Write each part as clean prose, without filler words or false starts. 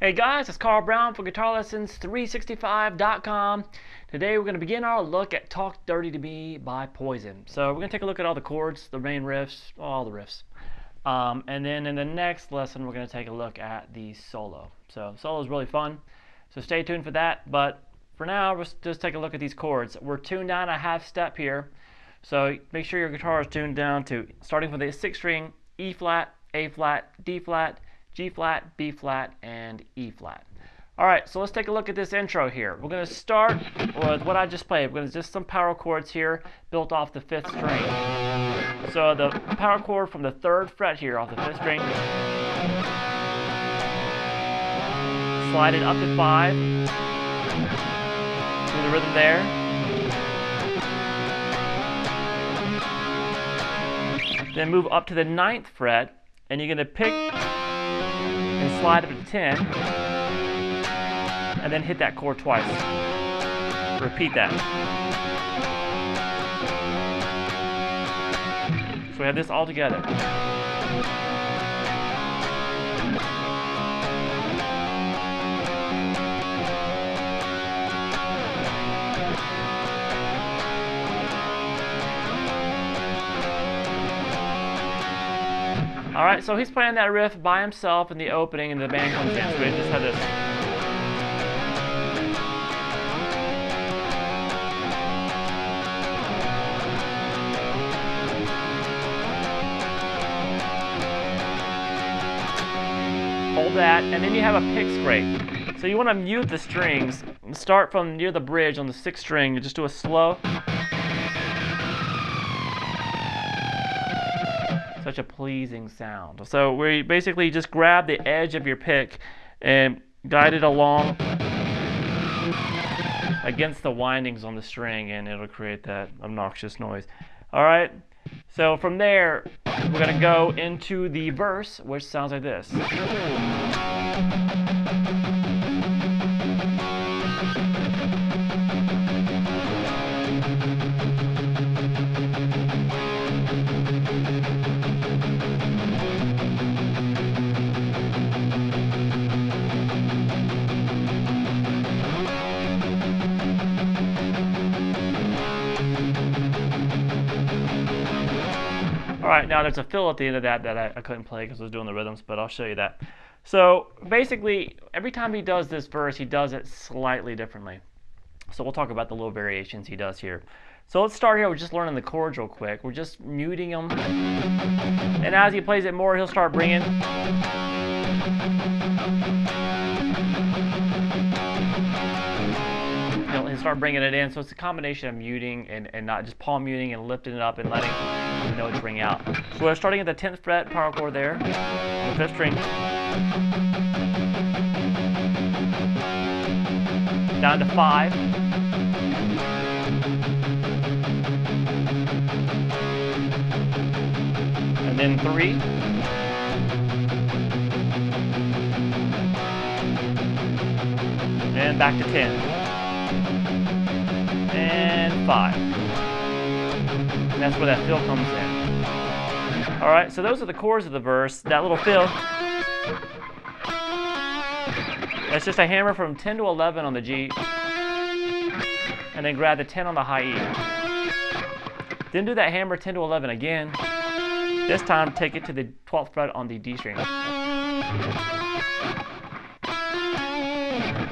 Hey guys, it's Carl Brown for GuitarLessons365.com. Today we're going to begin our look at Talk Dirty to Me by Poison. So we're going to take a look at all the chords, the main riffs, all the riffs. And then in the next lesson we're going to take a look at the solo. So solo is really fun, so stay tuned for that. But for now, let's just take a look at these chords. We're tuned down a half step here. So make sure your guitar is tuned down to, starting from the 6th string, E flat, A flat, D flat, G flat, B flat, and E flat. Alright, so let's take a look at this intro here. We're going to start with what I just played. We're going to just some power chords here built off the 5th string. So the power chord from the 3rd fret here off the 5th string, slide it up to 5, do the rhythm there. Then move up to the 9th fret, and you're going to pick and slide up to 10, and then hit that chord twice. Repeat that. So we have this all together. Alright, so he's playing that riff by himself in the opening, and the band comes in, so we just have this. Hold that, and then you have a pick scrape. So you want to mute the strings, and start from near the bridge on the 6th string, and just do a slow. Such a pleasing sound. So we basically just grab the edge of your pick and guide it along against the windings on the string, and it'll create that obnoxious noise. Alright, so from there we're going to go into the verse, which sounds like this. Alright, now there's a fill at the end of that I couldn't play because I was doing the rhythms, but I'll show you that. So basically, every time he does this verse, he does it slightly differently. So we'll talk about the little variations he does here. So let's start here with just learning the chords real quick. We're just muting them. And as he plays it more, he'll start bringing. He'll start bringing it in. So it's a combination of muting and not just palm muting and lifting it up and letting the notes ring out. So we're starting at the 10th fret power chord there, the 5th string, down to 5, and then 3, and back to 10, and 5. And that's where that fill comes in. Alright, so those are the chords of the verse. That little fill, that's just a hammer from 10 to 11 on the G, and then grab the 10 on the high E. Then do that hammer 10 to 11 again. This time take it to the 12th fret on the D string.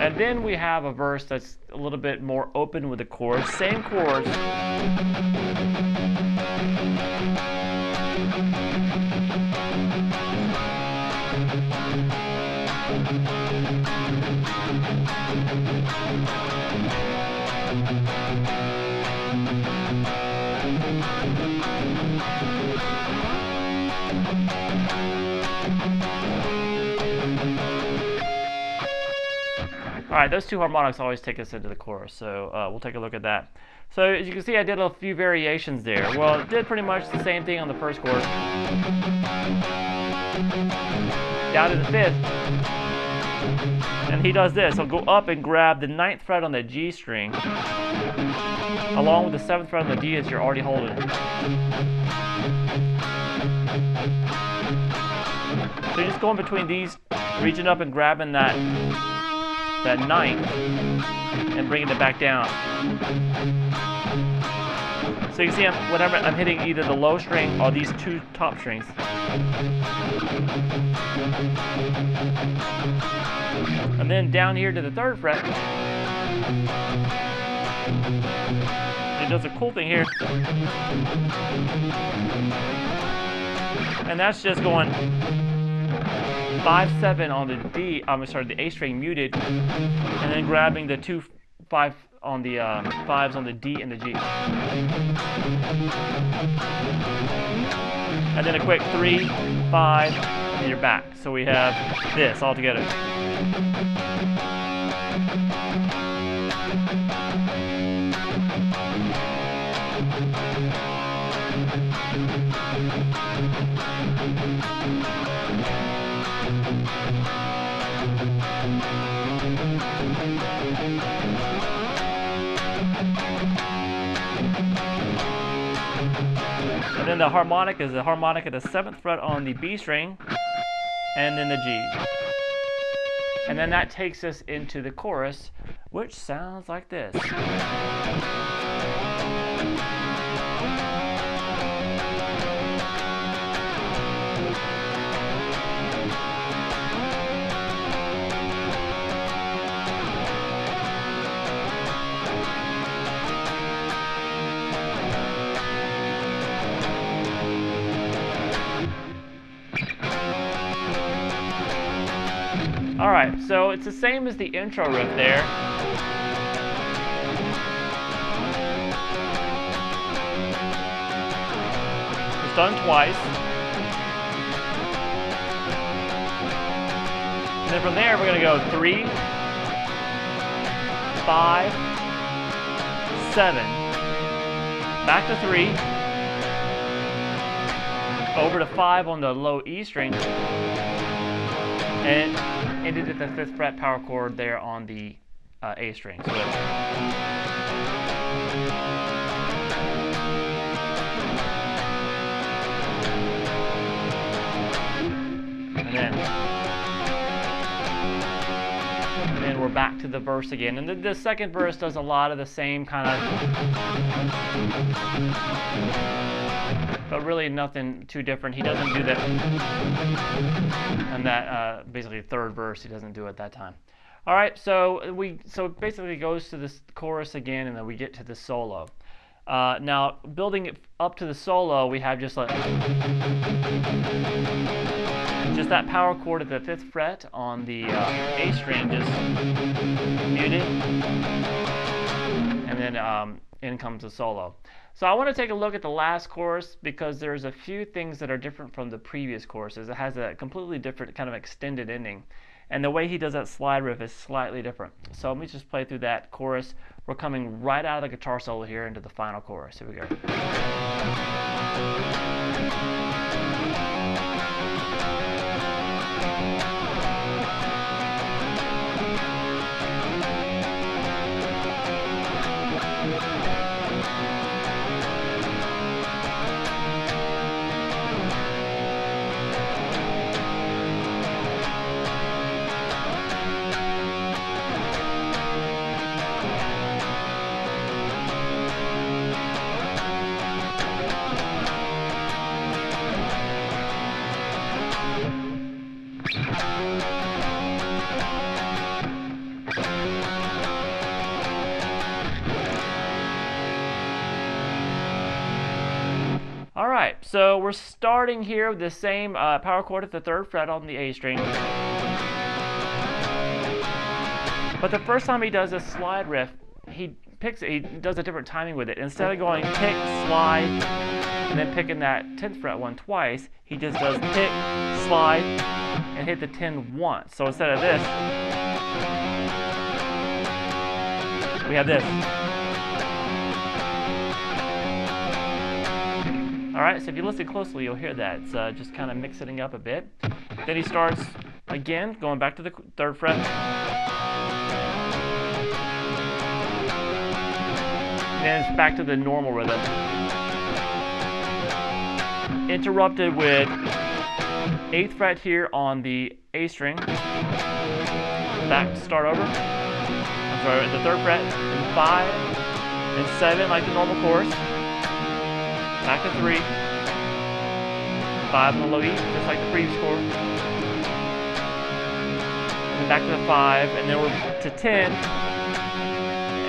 And then we have a verse that's a little bit more open with the chords. Same chords. Alright, those two harmonics always take us into the chorus, so we'll take a look at that. So as you can see, I did a few variations there. Well, it did pretty much the same thing on the first chord. Down to the 5th. And he does this. He'll go up and grab the 9th fret on the G string, along with the 7th fret on the D that you're already holding. So you're just going between these, reaching up and grabbing that ninth and bringing it back down. So you can see I'm hitting either the low string or these two top strings. And then down here to the 3rd fret, it does a cool thing here. And that's just going 5/7 on the D, the A string muted, and then grabbing the 2/5 on the 5s on the D and the G. And then a quick 3, 5, and you're back. So we have this all together. And then the harmonic is the harmonic at the 7th fret on the B string, and then the G. And then that takes us into the chorus, which sounds like this. Alright, so it's the same as the intro riff there. It's done twice. And then from there we're going to go 3, 5, 7. Back to 3. Over to 5 on the low E string. And ended at the 5th fret power chord there on the A string. So and then we're back to the verse again. And the second verse does a lot of the same kind of, but really nothing too different. He doesn't do that. And that basically 3rd verse, he doesn't do it that time. All right, so it basically goes to this chorus again, and then we get to the solo. Now, building it up to the solo, we have just that power chord at the 5th fret on the A string, just muted, and then in comes the solo. So I want to take a look at the last chorus because there's a few things that are different from the previous choruses. It has a completely different kind of extended ending. And the way he does that slide riff is slightly different. So let me just play through that chorus. We're coming right out of the guitar solo here into the final chorus. Here we go. Alright, so we're starting here with the same power chord at the 3rd fret on the A string. But the first time he does a slide riff, he does a different timing with it. Instead of going pick, slide, and then picking that 10th fret one twice, he just does pick, slide, and hit the 10 once. So instead of this, we have this. Alright, so if you listen closely, you'll hear that. It's just kind of mixing up a bit. Then he starts again, going back to the 3rd fret. And then it's back to the normal rhythm. Interrupted with 8th fret here on the A string, back to start over. I'm sorry, the 3rd fret, and 5 and 7 like the normal chorus, back to 3, 5 on the low E, just like the previous chord, and then back to the 5, and then we're to 10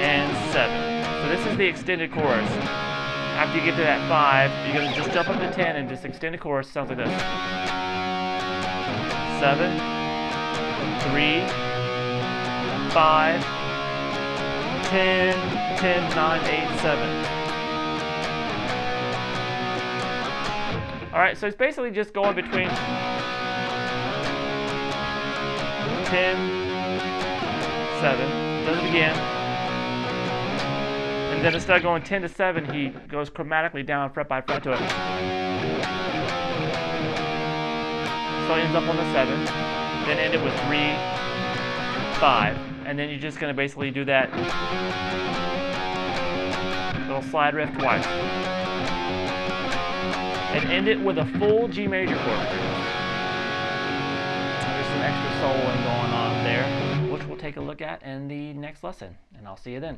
and 7. So this is the extended chorus. After you get to that 5, you're going to just jump up to 10 and just extend the chorus. Sounds like this. 7, 3, 5, 10, 10, 9, 8, 7. Alright, so it's basically just going between 10, 7, does it again. And then instead of going 10 to 7, he goes chromatically down fret by fret to it. So he ends up on the 7, then end it with 3, 5, and then you're just going to basically do that little slide riff twice. And end it with a full G major chord. There's some extra soloing going on there, which we'll take a look at in the next lesson, and I'll see you then.